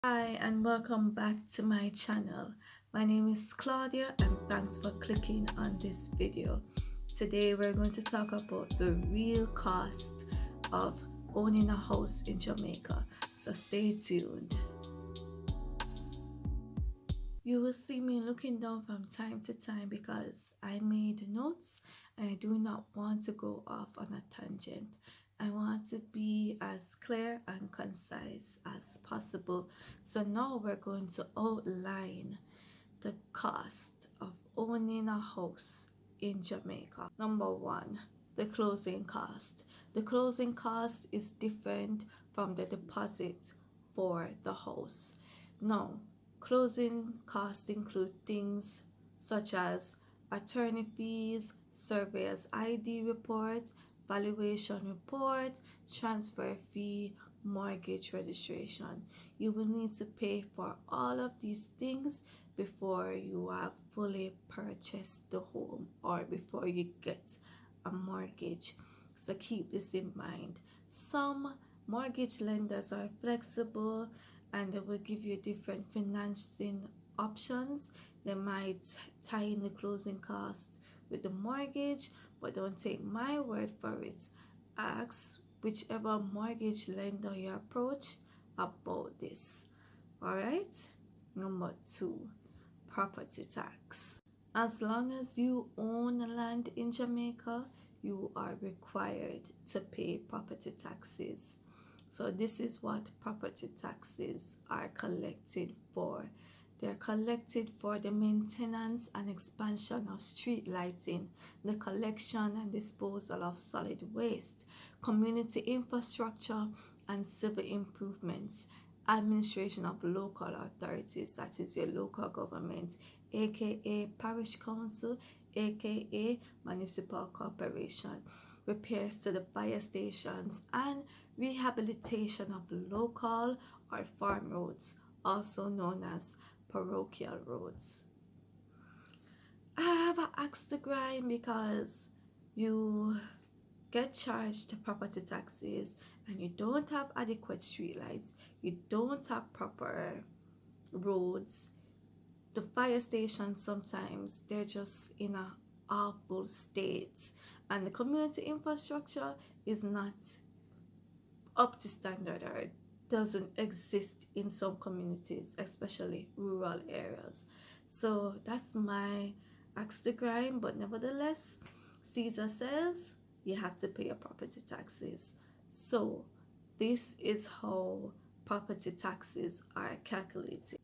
Hi and welcome back to my channel. My name is Claudia and thanks for clicking on this video. Today we're going to talk about the real cost of owning a house in Jamaica. So stay tuned. You will see me looking down from time to time because I made notes and I do not want to go off on a tangent. I want to be as clear and concise as possible. So now we're going to outline the cost of owning a house in Jamaica. Number one, the closing cost. The closing cost is different from the deposit for the house. Now, closing costs include things such as attorney fees, surveyor's ID report, valuation report, transfer fee, mortgage registration. You will need to pay for all of these things before you have fully purchased the home or before you get a mortgage. So keep this in mind. Some mortgage lenders are flexible and they will give you different financing options. They might tie in the closing costs with the mortgage, but don't take my word for it. Ask whichever mortgage lender you approach about this. All right. Number two, property tax. As long as you own land in Jamaica, you are required to pay property taxes. So this is what property taxes are collected for. They're collected for the maintenance and expansion of street lighting, the collection and disposal of solid waste, community infrastructure, and civil improvements, administration of local authorities, that is your local government, aka parish council, aka municipal corporation, repairs to the fire stations, and rehabilitation of local or farm roads, also known as parochial roads. I have an axe to grind because you get charged property taxes and you don't have adequate streetlights, you don't have proper roads. The fire stations sometimes they're just in a awful state and the community infrastructure is not up to standard or doesn't exist in some communities, especially rural areas. So that's my axe to grind, but nevertheless, Caesar says you have to pay your property taxes. So this is how property taxes are calculated.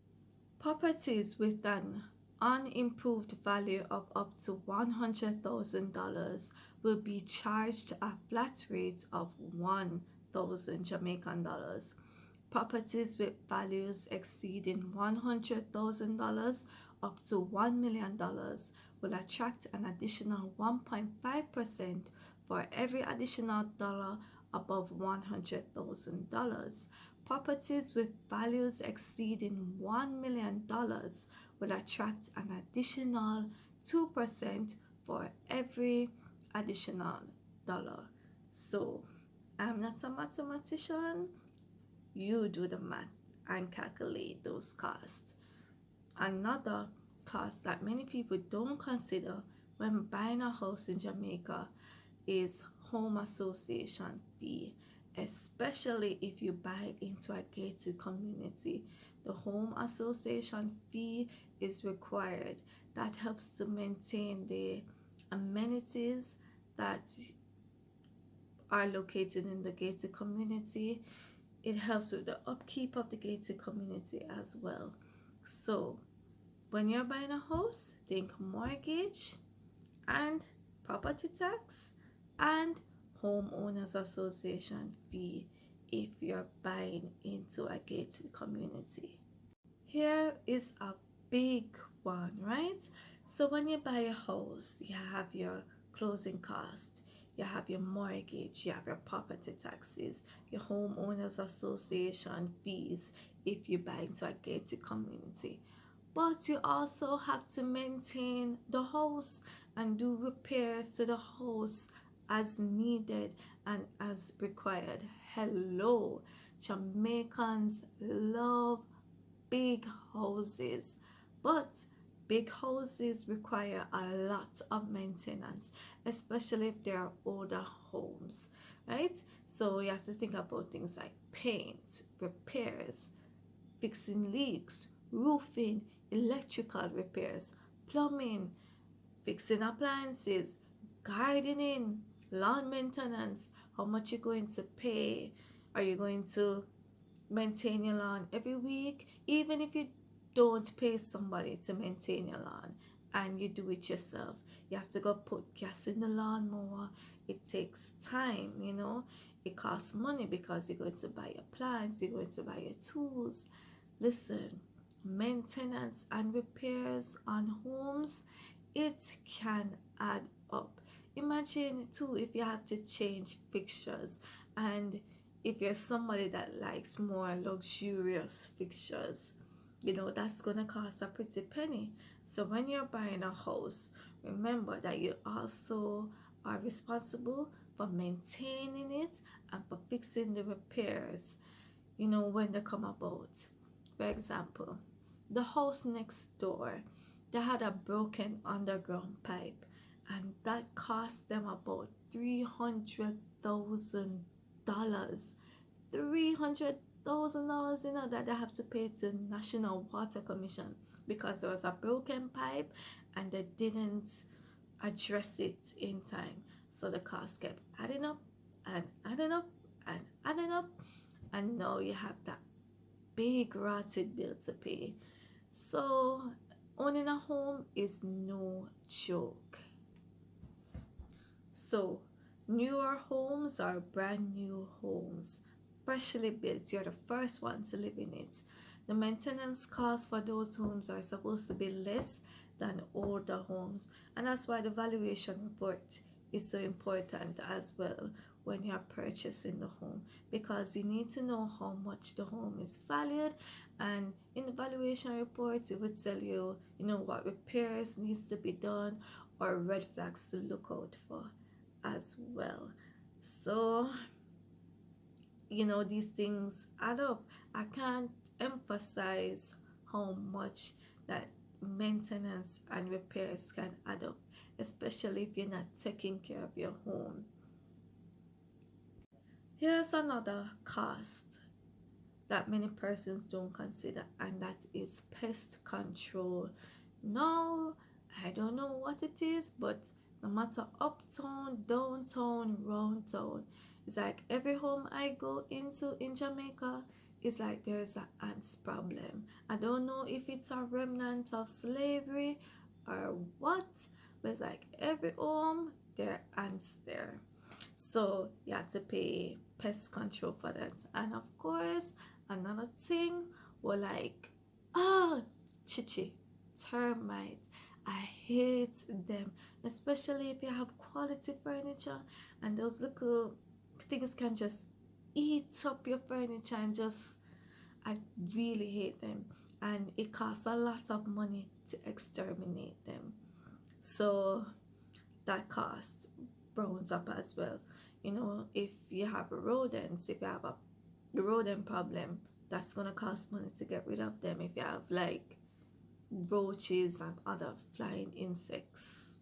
Properties with an unimproved value of up to $100,000 will be charged a flat rate of 1,000 Jamaican dollars. Properties with values exceeding $100,000 up to $1 million will attract an additional 1.5% for every additional dollar above $100,000. Properties with values exceeding $1 million will attract an additional 2% for every additional dollar. So, I'm not a mathematician. You do the math and calculate those costs. Another cost that many people don't consider when buying a house in Jamaica is home association fee, especially if you buy into a gated community. The home association fee is required. That helps to maintain the amenities that are located in the gated community. It helps with the upkeep of the gated community as well. So when you're buying a house, think mortgage and property tax and homeowners association fee if you're buying into a gated community. Here is a big one, right? So when you buy a house, you have your closing cost, you have your mortgage, you have your property taxes, your homeowners association fees if you buy into a gated community. But you also have to maintain the house and do repairs to the house as needed and as required. Hello, Jamaicans love big houses, but big houses require a lot of maintenance, especially if they are older homes, right? So you have to think about things like paint, repairs, fixing leaks, roofing, electrical repairs, plumbing, fixing appliances, gardening, lawn maintenance, how much you're going to pay. Are you going to maintain your lawn every week? Even if you don't pay somebody to maintain your lawn and you do it yourself, you have to go put gas in the lawnmower. It takes time, you know. It costs money because you're going to buy your plants, you're going to buy your tools. Listen, maintenance and repairs on homes, it can add up. Imagine too if you have to change fixtures, and if you're somebody that likes more luxurious fixtures, you know that's gonna cost a pretty penny. So when you're buying a house, remember that you also are responsible for maintaining it and for fixing the repairs, you know, when they come about. For example, the house next door, they had a broken underground pipe, and that cost them about $300,000. $300,000, you know, that they have to pay to National Water Commission because there was a broken pipe and they didn't address it in time. So the cost kept adding up and adding up and adding up, and now you have that big rotted bill to pay. So owning a home is no joke. So newer homes are brand new homes, freshly built. You're the first one to live in it. The maintenance costs for those homes are supposed to be less than older homes, and that's why the valuation report is so important as well when you're purchasing the home, because you need to know how much the home is valued, and in the valuation report it would tell you, you know, what repairs needs to be done or red flags to look out for as well. So you know these things add up. I can't emphasize how much that maintenance and repairs can add up, especially if you're not taking care of your home. Here's another cost that many persons don't consider, and that is pest control. No, I don't know what it is, but no matter uptown, downtown, round town, it's like every home I go into in Jamaica, it's like there's an ants problem. I don't know if it's a remnant of slavery or what, but it's like every home there are ants there. So you have to pay pest control for that. And of course, another thing were like, oh, chichi, termites. I hate them, especially if you have quality furniture and those little things can just eat up your furniture and just, I really hate them. And it costs a lot of money to exterminate them. So that cost rounds up as well. You know, if you have rodents, if you have a rodent problem, that's gonna cost money to get rid of them. If you have like roaches and other flying insects,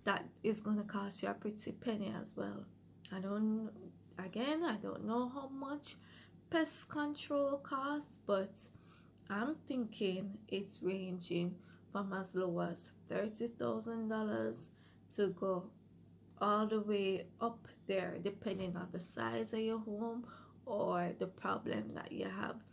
that is gonna cost you a pretty penny as well. I don't, again, I don't know how much pest control costs, but I'm thinking it's ranging from as low as $30,000 to go all the way up there, depending on the size of your home or the problem that you have.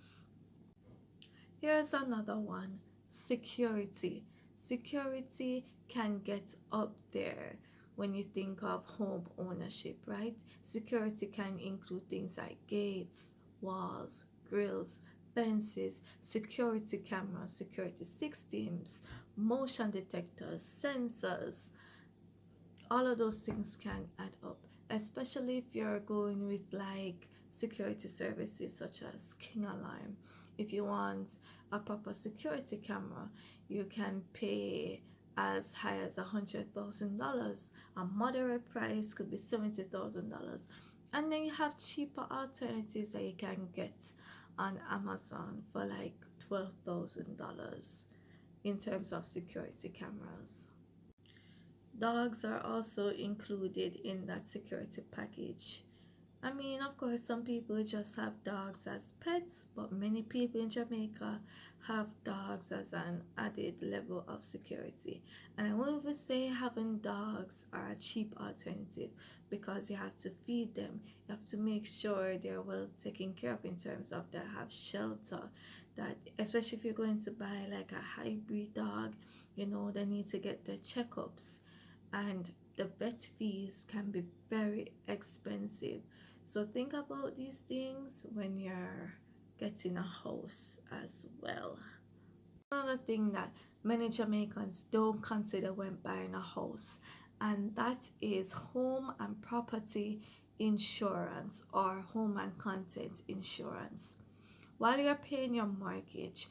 Here's another one: security. Security can get up there when you think of home ownership, right? Security can include things like gates, walls, grills, fences, security cameras, security systems, motion detectors, sensors. All of those things can add up, especially if you're going with like security services such as King Alarm. If you want a proper security camera, you can pay as high as $100,000. A moderate price could be $70,000, and then you have cheaper alternatives that you can get on Amazon for like $12,000 in terms of security cameras. Dogs are also included in that security package. I mean, of course, some people just have dogs as pets, but many people in Jamaica have dogs as an added level of security. And I won't even say having dogs are a cheap alternative because you have to feed them, you have to make sure they're well taken care of in terms of they have shelter. That especially if you're going to buy like a hybrid dog, they need to get their checkups, and the vet fees can be very expensive. So think about these things when you're getting a house as well. Another thing that many Jamaicans don't consider when buying a house, and that is home and property insurance or home and content insurance. While you're paying your mortgage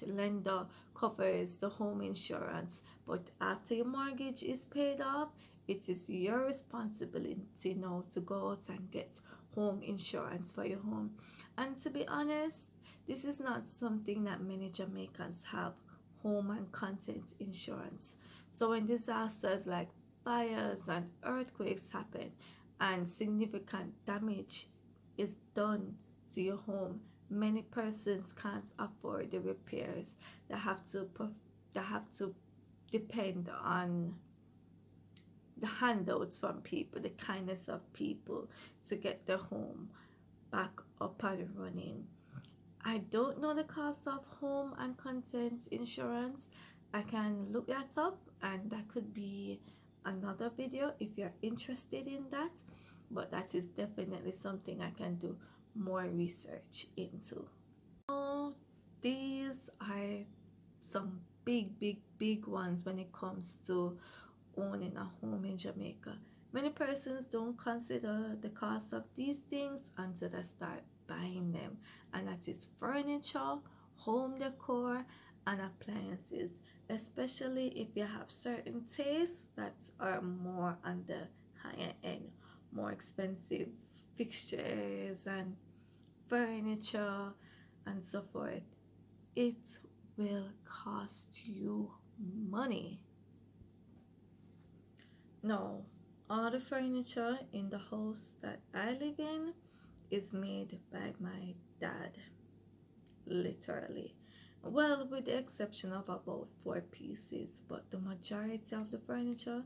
lender covers the home insurance, but after your mortgage is paid off, it is your responsibility now to go out and get home insurance for your home. And to be honest, this is not something that many Jamaicans have, home and content insurance. So when disasters like fires and earthquakes happen and significant damage is done to your home, many persons can't afford the repairs. They have to depend on the handouts from people, the kindness of people, to get their home back up and running. I don't know the cost of home and content insurance. I can look that up, and that could be another video if you're interested in that. But that is definitely something I can do more research into. Oh, these are some big ones when it comes to owning a home in Jamaica. Many persons don't consider the cost of these things until they start buying them, and that is furniture, home decor, and appliances, especially if you have certain tastes that are more on the higher end, more expensive fixtures and furniture and so forth. It will cost you money. No, all the furniture in the house that I live in is made by my dad, literally. Well, with the exception of about 4 pieces, but the majority of the furniture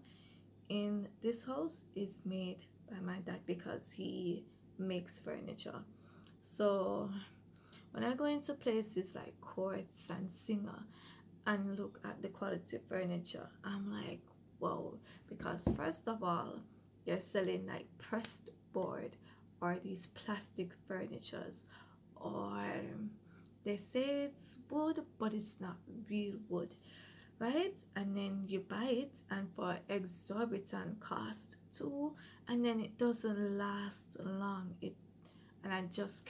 in this house is made by my dad because he makes furniture. So when I go into places like Courts and Singer and look at the quality of furniture, I'm like, whoa, because first of all, they're selling like pressed board or these plastic furnitures, or they say it's wood but it's not real wood, right? And then you buy it and for exorbitant cost too, and then it doesn't last long. And I just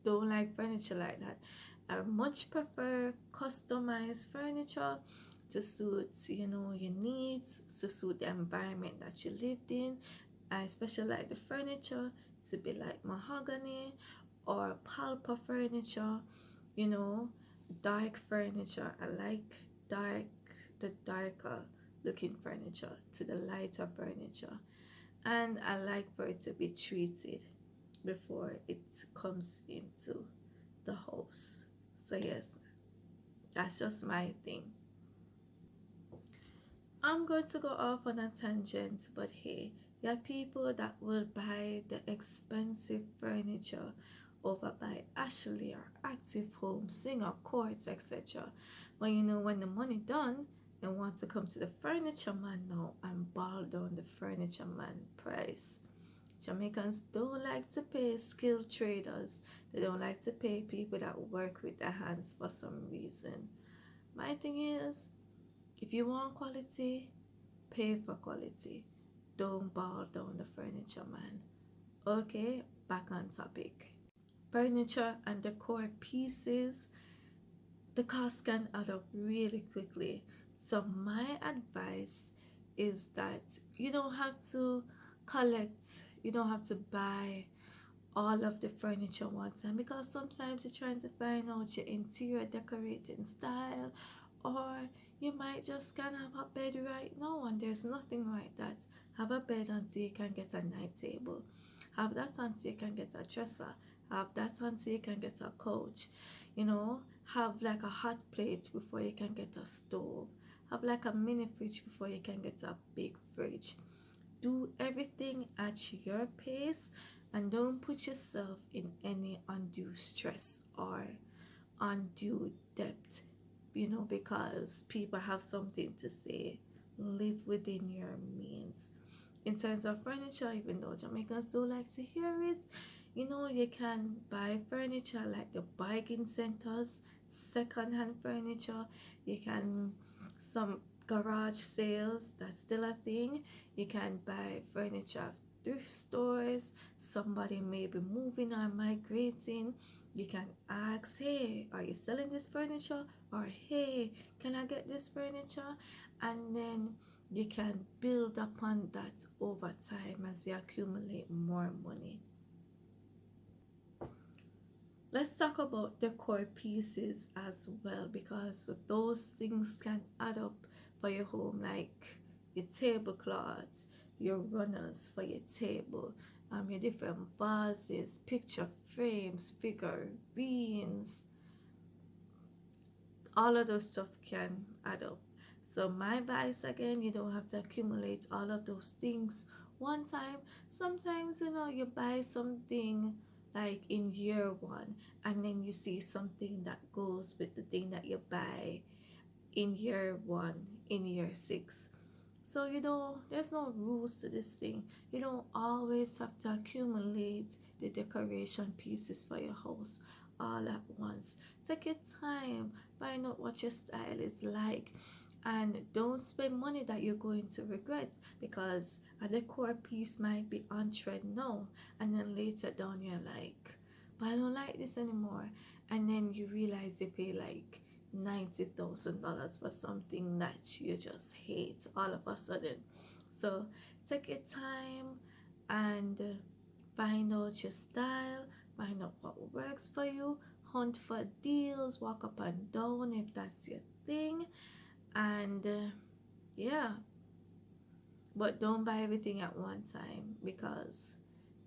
don't like furniture like that. I much prefer customized furniture to suit your needs, to suit the environment that you lived in. I especially like the furniture to be like mahogany or palpa furniture, you know dark furniture. I like dark the darker looking furniture to the lighter furniture, and I like for it to be treated before it comes into the house. So yes, that's just my thing. I'm going to go off on a tangent, but hey, there are people that will buy the expensive furniture over by Ashley or Active Home, Singer, Courts, etc. But when the money done, they want to come to the furniture man now and ball down the furniture man price. Jamaicans don't like to pay skilled traders. They don't like to pay people that work with their hands for some reason. My thing is, if you want quality, pay for quality. Don't bow down the furniture man. Okay, back on topic. Furniture and decor pieces, the cost can add up really quickly. So my advice is that you don't have to buy all of the furniture one time, because sometimes you're trying to find out your interior decorating style, or you might just can have a bed right now and there's nothing like that. Have a bed until you can get a night table. Have that until you can get a dresser. Have that until you can get a couch. Have like a hot plate before you can get a stove. Have like a mini fridge before you can get a big fridge. Do everything at your pace and don't put yourself in any undue stress or undue debt, because people have something to say. Live within your means. In terms of furniture, even though Jamaicans don't like to hear it, you can buy furniture like the bargain centers, second-hand furniture. You can, some garage sales, that's still a thing. You can buy furniture at thrift stores. Somebody may be moving or migrating. You can ask, hey, are you selling this furniture? Or hey, can I get this furniture? And then you can build upon that over time as you accumulate more money. Let's talk about decor pieces as well, because those things can add up for your home, like your tablecloths, your runners for your table, your different vases, picture frames, figurines. All of those stuff can add up. So my advice, again, you don't have to accumulate all of those things one time. Sometimes you buy something like in year one, and then you see something that goes with the thing that you buy in year one, in year six. So there's no rules to this thing. You don't always have to accumulate the decoration pieces for your house all at once. Take your time, find out what your style is like, and don't spend money that you're going to regret, because a decor piece might be on trend now, and then later down you're like, but I don't like this anymore, and then you realize you pay like $90,000 for something that you just hate all of a sudden. So take your time and find out your style, find out what works for you, hunt for deals, walk up and down if that's your thing, and yeah, but don't buy everything at one time, because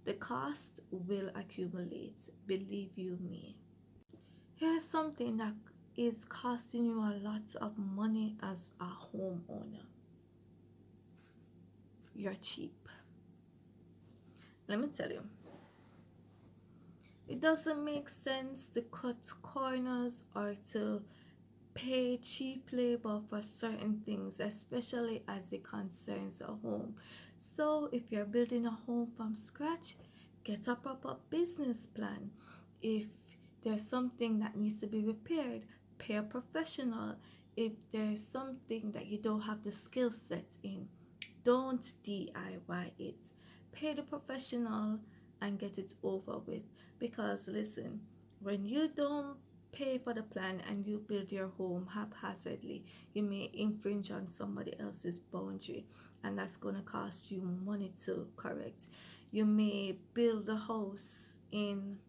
the cost will accumulate, believe you me. Here's something that is costing you a lot of money as a homeowner. You're cheap. Let me tell you, it doesn't make sense to cut corners or to pay cheap labor for certain things, especially as it concerns a home. So if you're building a home from scratch, get a proper business plan. If there's something that needs to be repaired, pay a professional. If there's something that you don't have the skill set in, don't DIY it. Pay the professional and get it over with. Because listen, when you don't pay for the plan and you build your home haphazardly, you may infringe on somebody else's boundary, and that's going to cost you money to correct. You may build a house in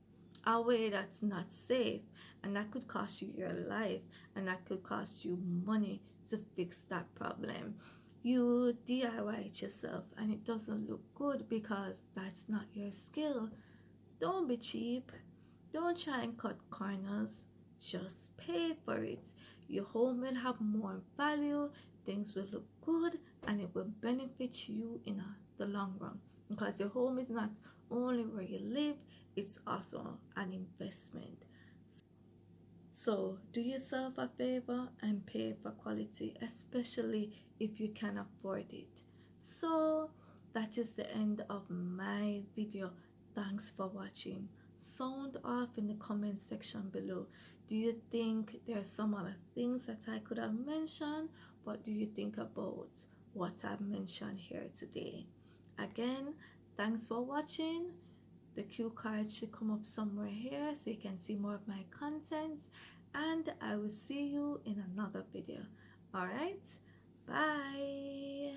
a way that's not safe, and that could cost you your life, and that could cost you money to fix that problem. You DIY it yourself and it doesn't look good because that's not your skill. Don't be cheap. Don't try and cut corners. Just pay for it. Your home will have more value, things will look good, and it will benefit you in the long run. Because your home is not only where you live, it's also an investment. So do yourself a favor and pay for quality, especially if you can afford it. So that is the end of my video. Thanks for watching. Sound off in the comment section below. Do you think there's some other things that I could have mentioned? What do you think about what I've mentioned here today? Again, thanks for watching. The cue card should come up somewhere here so you can see more of my contents, and I will see you in another video. All right, bye.